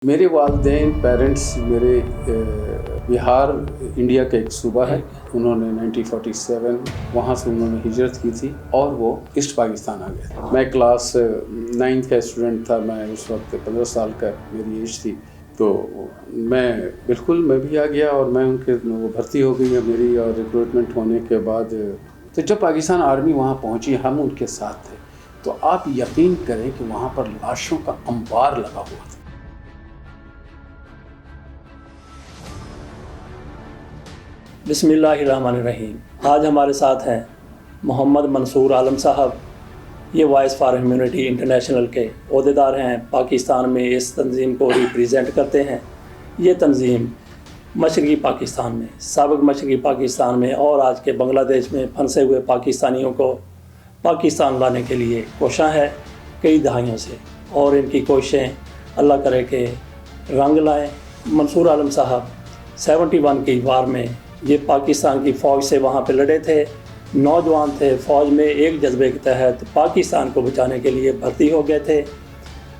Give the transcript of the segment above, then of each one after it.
میرے والدین پیرنٹس میرے بہار انڈیا کا ایک صوبہ ہے. انہوں نے 1947 وہاں سے انہوں نے ہجرت کی تھی اور وہ ایسٹ پاکستان آ گئے. میں کلاس 9 کا اسٹوڈنٹ تھا. میں اس وقت 15 سال کا میری ایج تھی. تو میں بھی آ گیا اور میں ان کے وہ بھرتی ہو گئی ہے میری. اور ریکروٹمنٹ ہونے کے بعد تو جب پاکستان آرمی وہاں پہنچی ہم ان کے ساتھ تھے. تو آپ یقین کریں کہ وہاں پر لاشوں کا انبار لگا ہوا تھا. بسم اللہ الرحمن الرحیم. آج ہمارے ساتھ ہیں محمد منصور عالم صاحب. یہ وائس فار ہیومینٹی انٹرنیشنل کے عہدیدار ہیں. پاکستان میں اس تنظیم کو ریپریزنٹ کرتے ہیں. یہ تنظیم مشرقی پاکستان میں، سابق مشرقی پاکستان میں اور آج کے بنگلہ دیش میں پھنسے ہوئے پاکستانیوں کو پاکستان لانے کے لیے کوشاں ہے کئی دہائیوں سے، اور ان کی کوششیں اللہ کرے کہ رنگ لائیں. منصور عالم صاحب 71 کی وار میں یہ پاکستان کی فوج سے وہاں پہ لڑے تھے. نوجوان تھے، فوج میں ایک جذبے کے تحت پاکستان کو بچانے کے لیے بھرتی ہو گئے تھے.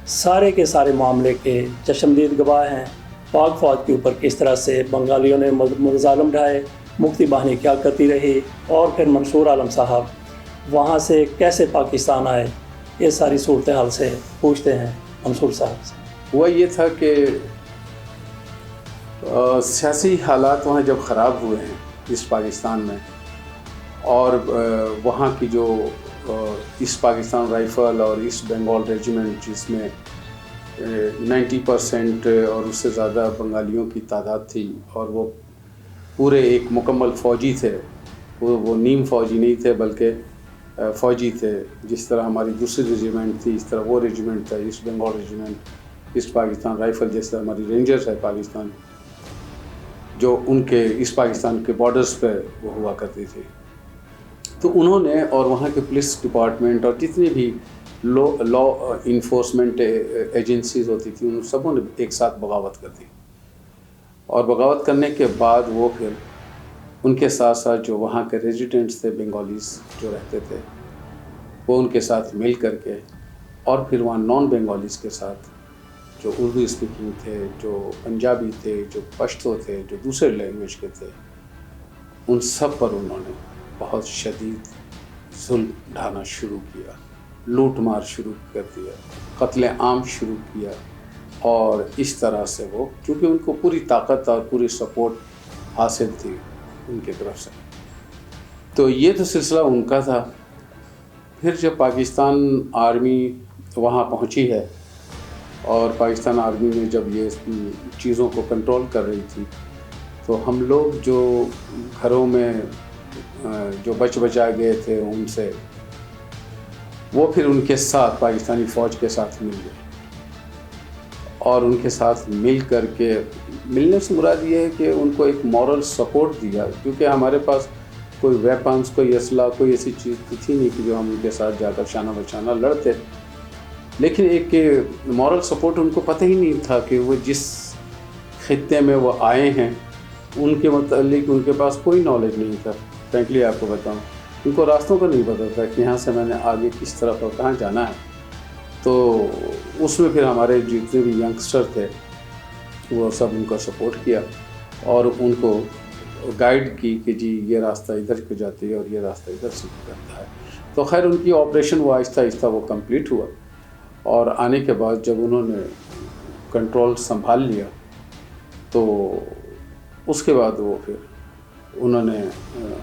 سارے کے سارے معاملے کے چشمدید گواہ ہیں. پاک فوج کے اوپر کس طرح سے بنگالیوں نے مظالم ڈھائے، مکتی باہنی کیا کرتی رہی، اور پھر منصور عالم صاحب وہاں سے کیسے پاکستان آئے، یہ ساری صورتحال سے پوچھتے ہیں منصور صاحب سے. وہ یہ تھا کہ سیاسی حالات وہاں جب خراب ہوئے ہیں اس پاکستان میں، اور وہاں کی جو ایسٹ پاکستان رائفل اور ایسٹ بنگال ریجیمنٹ جس میں 90% اور اس سے زیادہ بنگالیوں کی تعداد تھی، اور وہ پورے ایک مکمل فوجی تھے. وہ نیم فوجی نہیں تھے بلکہ فوجی تھے. جس طرح ہماری دوسری ریجیمنٹ تھی اس طرح وہ ریجیمنٹ تھا، east Bengal regiment, east Pakistan rifle. جیسے ہماری رینجرز ہے پاکستان جو ان کے اس پاکستان کے بارڈرز پہ وہ ہوا کرتی تھی. تو انہوں نے اور وہاں کے پولیس ڈپارٹمنٹ اور جتنی بھی لا انفورسمنٹ ایجنسیز ہوتی تھیں ان سبوں نے ایک ساتھ بغاوت کر دی. اور بغاوت کرنے کے بعد وہ پھر ان کے ساتھ ساتھ جو وہاں کے ریزیڈنٹس تھے بنگالیز جو رہتے تھے وہ ان کے ساتھ مل کر کے، اور پھر وہاں نان بنگالیز کے ساتھ جو اردو اسپیکنگ تھے، جو پنجابی تھے، جو پشتو تھے، جو دوسرے لینگویج کے تھے، ان سب پر انہوں نے بہت شدید ظلم ڈھانا شروع کیا، لوٹ مار شروع کر دیا، قتل عام شروع کیا. اور اس طرح سے وہ چونکہ ان کو پوری طاقت اور پوری سپورٹ حاصل تھی ان کی طرف سے، تو یہ تو سلسلہ ان کا تھا. پھر جب پاکستان آرمی وہاں پہنچی ہے اور پاکستان آرمی نے جب یہ چیزوں کو کنٹرول کر رہی تھی، تو ہم لوگ جو گھروں میں جو بچا گئے تھے ان سے وہ پھر ان کے ساتھ پاکستانی فوج کے ساتھ مل گئے. اور ان کے ساتھ مل کر کے ملنے سے مراد یہ ہے کہ ان کو ایک مورل سپورٹ دیا، کیونکہ ہمارے پاس کوئی ویپنس، کوئی اسلحہ، کوئی ایسی چیز تھی نہیں کہ جو ہم ان کے ساتھ جا کر شانہ بشانہ لڑتے. لیکن ایک مورل سپورٹ ان کو پتہ ہی نہیں تھا کہ وہ جس خطے میں وہ آئے ہیں ان کے متعلق ان کے پاس کوئی نالج نہیں تھا. فرینکلی آپ کو بتاؤں ان کو راستوں کا نہیں پتہ تھا کہ یہاں سے میں نے آگے کس طرف اور کہاں جانا ہے. تو اس میں پھر ہمارے جتنے بھی ینگسٹر تھے وہ سب ان کو سپورٹ کیا اور ان کو گائیڈ کی کہ جی یہ راستہ ادھر کو جاتی ہے اور یہ راستہ ادھر سے جاتا ہے. تو خیر ان کی آپریشن وہ آہستہ آہستہ وہ کمپلیٹ ہوا. اور آنے کے بعد جب انہوں نے کنٹرول سنبھال لیا تو اس کے بعد وہ پھر انہوں نے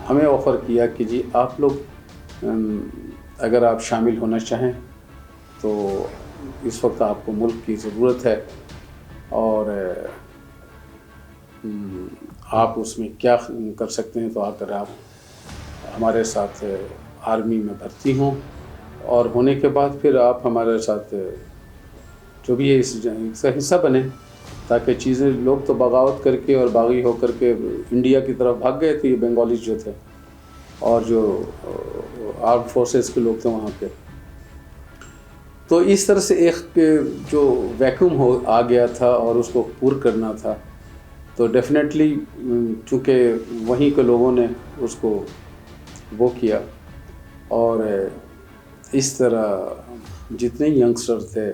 ہمیں آفر کیا کہ جی آپ لوگ اگر آپ شامل ہونا چاہیں تو اس وقت آپ کو ملک کی ضرورت ہے، اور آپ اس میں کیا کر سکتے ہیں. تو آ کر آپ ہمارے ساتھ آرمی میں بھرتی ہوں، اور ہونے کے بعد پھر آپ ہمارے ساتھ جو بھی ہے اس کا حصہ بنیں، تاکہ چیزیں لوگ تو بغاوت کر کے اور باغی ہو کر کے انڈیا کی طرف بھاگ گئے تھے بنگالیز جو تھے اور جو آرم فورسز کے لوگ تھے وہاں پہ. تو اس طرح سے ایک جو ویکیوم آ گیا تھا اور اس کو پور کرنا تھا. تو ڈیفینیٹلی چونکہ وہیں کے لوگوں نے اس کو وہ کیا، اور اس طرح جتنے ینگسٹر تھے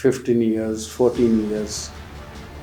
15 ایئرز 14 ایئرز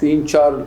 3-4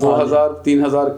2000-3000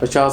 50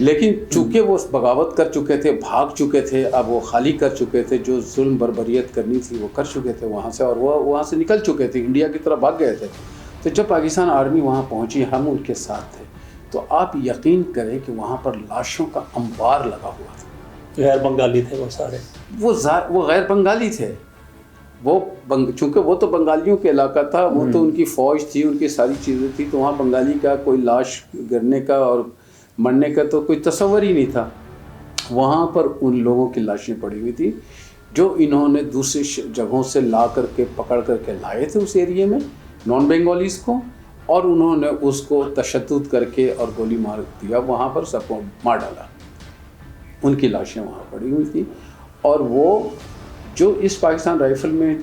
لیکن چونکہ وہ بغاوت کر چکے تھے، بھاگ چکے تھے، اب وہ خالی کر چکے تھے، جو ظلم بربریت کرنی تھی وہ کر چکے تھے وہاں سے، اور وہ وہاں سے نکل چکے تھے، انڈیا کی طرف بھاگ گئے تھے. تو جب پاکستان آرمی وہاں پہنچی، ہم ان کے ساتھ تھے، تو آپ یقین کریں کہ وہاں پر لاشوں کا انبار لگا ہوا تھا. غیر بنگالی تھے وہ سارے. وہ غیر بنگالی تھے، چونکہ وہ تو بنگالیوں کے علاقہ تھا، وہ تو ان کی فوج تھی، ان کی ساری چیزیں تھی، تو وہاں بنگالی کا کوئی لاش گرنے کا اور مرنے کا تو کوئی تصور ہی نہیں تھا. وہاں پر ان لوگوں کی لاشیں پڑی ہوئی تھی جو انہوں نے دوسری جگہوں سے لا کر کے پکڑ کر کے لائے تھے اس ایریے میں نان بنگالیز کو، اور انہوں نے اس کو تشدد کر کے اور گولی مار دیا، وہاں پر سب کو مار ڈالا. ان کی لاشیں وہاں پڑی ہوئی تھی. اور وہ جو اس پاکستان رائفل میں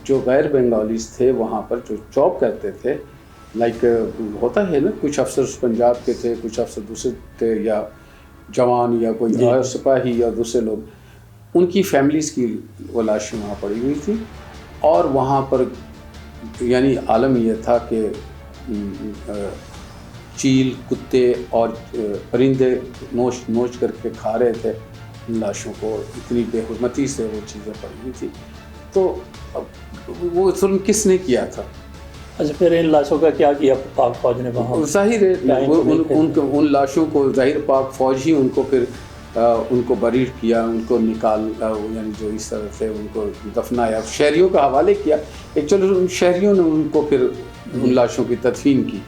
جو غیر بنگالیز تھے وہاں پر جو جاب کرتے تھے، لائک ہوتا ہے نا، کچھ افسر پنجاب کے تھے، کچھ افسر دوسرے تھے، یا جوان یا کوئی سپاہی یا دوسرے لوگ، ان کی فیملیز کی وہ لاشیں وہاں پڑی ہوئی تھی. اور وہاں پر یعنی عالم یہ تھا کہ چیل، کتے اور پرندے نوچ کر کے کھا رہے تھے ان لاشوں کو، اتنی بے حرمتی سے وہ چیزیں پڑی ہوئی تھی. تو وہ ظلم کس نے کیا تھا؟ اچھا، پھر ان لاشوں کا کیا کیا پاک فوج نے وہاں؟ ظاہر ہے ان لاشوں کو ظاہر پاک فوج ہی ان کو پھر ان کو بری کیا، ان کو نکال، یعنی جو اس طرح سے ان کو دفنایا، شہریوں کا حوالے کیا. ایکچولی شہریوں نے ان کو پھر ان لاشوں کی تدفین کی،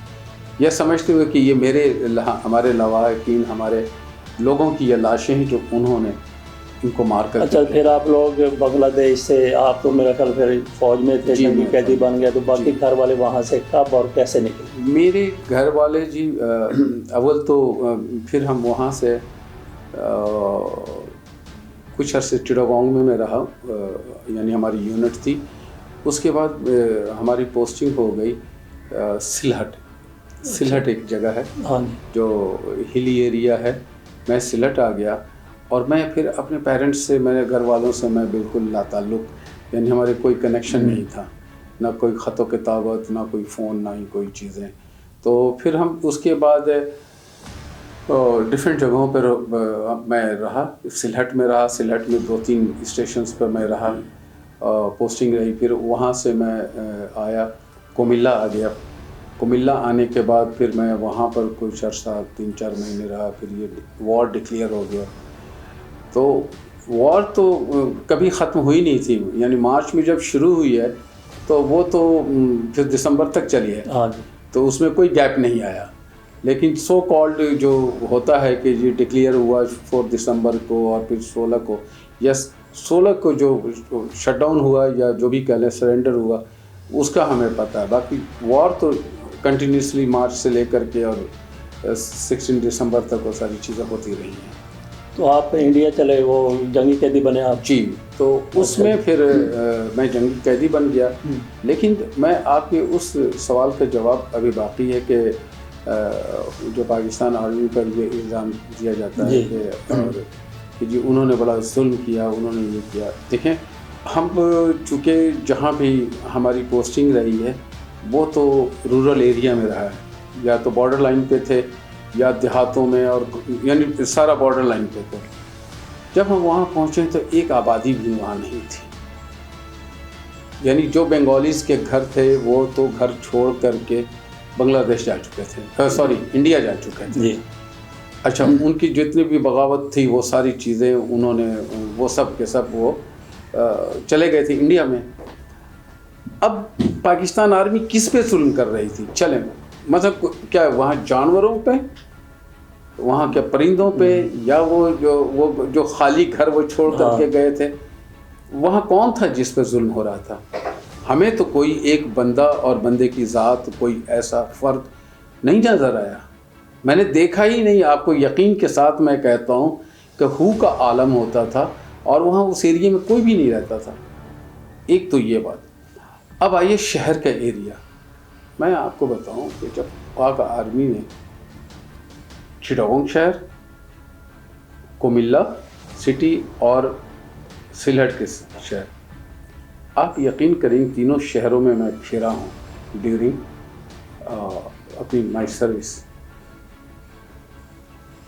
یہ سمجھتے ہوئے کہ یہ ہمارے لواحقین، ہمارے لوگوں کی یہ لاشیں ہیں جو انہوں نے ان کو مار کر. اچھا، پھر آپ لوگ بنگلہ دیش سے، آپ تو میرا خیال پھر فوج میں تھے، جنگی قیدی بن گئے، تو باقی گھر والے وہاں سے کب اور کیسے نکلے؟ میرے گھر والے جی اول تو پھر ہم وہاں سے کچھ عرصے چٹاگانگ میں رہا، یعنی ہماری یونٹ تھی. اس کے بعد ہماری پوسٹنگ ہو گئی سلہٹ ایک جگہ ہے جو ہلی ایریا ہے. میں سلہٹ آ گیا، اور میں پھر اپنے پیرنٹس سے، میرے گھر والوں سے میں بالکل لا تعلق، یعنی ہمارے کوئی کنیکشن نہیں تھا، نہ کوئی خط و کتابت، نہ کوئی فون، نہ ہی کوئی چیزیں. تو پھر ہم اس کے بعد ڈفرینٹ جگہوں پر میں رہا. سلہٹ میں رہا، سلہٹ میں 2-3 اسٹیشنز پر میں رہا، پوسٹنگ رہی. پھر وہاں سے میں آیا کوملا آ گیا. کوملا آنے کے بعد پھر میں وہاں پر کچھ عرصہ 3-4 مہینے رہا. پھر یہ وار ڈکلیئر ہو گیا. تو وار تو کبھی ختم ہوئی نہیں تھی، یعنی مارچ میں جب شروع ہوئی ہے تو وہ تو پھر دسمبر تک چلی ہے، تو اس میں کوئی گیپ نہیں آیا. لیکن سو کالڈ جو ہوتا ہے کہ یہ ڈکلیئر ہوا 4 دسمبر کو، اور پھر 16 کو، یا 16 کو جو شٹ ڈاؤن ہوا، یا جو بھی کہہ لیں سرنڈر ہوا، اس کا ہمیں پتہ ہے. باقی وار تو کنٹینیوسلی مارچ سے لے کر کے اور 16 دسمبر تک وہ ساری چیزیں ہوتی رہی ہیں. تو آپ انڈیا چلے، وہ جنگی قیدی بنے آپ؟ جی، تو اس میں پھر میں جنگی قیدی بن گیا. لیکن میں آپ کے اس سوال کا جواب ابھی باقی ہے کہ جو پاکستان آرمی پر یہ الزام دیا جاتا ہے کہ جی انہوں نے بڑا ظلم کیا، انہوں نے یہ کیا. دیکھیں، ہم چونکہ جہاں بھی ہماری پوسٹنگ رہی ہے وہ تو رورل ایریا میں رہا ہے، یا تو بارڈر لائن پہ تھے یا دیہاتوں میں، اور یعنی سارا بارڈر لائن پہ تھے. جب ہم وہاں پہنچے تو ایک آبادی بھی وہاں نہیں تھی، یعنی جو بنگالیز کے گھر تھے وہ تو گھر چھوڑ کر کے بنگلہ دیش جا چکے تھے، انڈیا جا چکے تھے. اچھا، ان کی جتنی بھی بغاوت تھی وہ ساری چیزیں انہوں نے، وہ سب کے سب وہ چلے گئے تھے انڈیا میں. اب پاکستان آرمی کس پہ ظلم کر رہی تھی؟ چلیں، مطلب کیا وہاں جانوروں پہ، وہاں کے پرندوں پہ، یا وہ جو خالی گھر وہ چھوڑ کر کے گئے تھے، وہاں کون تھا جس پہ ظلم ہو رہا تھا؟ ہمیں تو کوئی ایک بندہ اور بندے کی ذات، کوئی ایسا فرد نہیں نظر آیا. میں نے دیکھا ہی نہیں. آپ کو یقین کے ساتھ میں کہتا ہوں کہ ہو کا عالم ہوتا تھا، اور وہاں اس ایریے میں کوئی بھی نہیں رہتا تھا. ایک تو یہ بات. اب آئیے شہر کا ایریا. میں آپ کو بتاؤں کہ جب پاک آرمی نے چٹاگانگ شہر، کوملا سٹی اور سلہٹ کے شہر، آپ یقین کریں تینوں شہروں میں میں پھرا ہوں ڈیورنگ اپنی مائی سروس.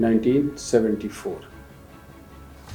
1974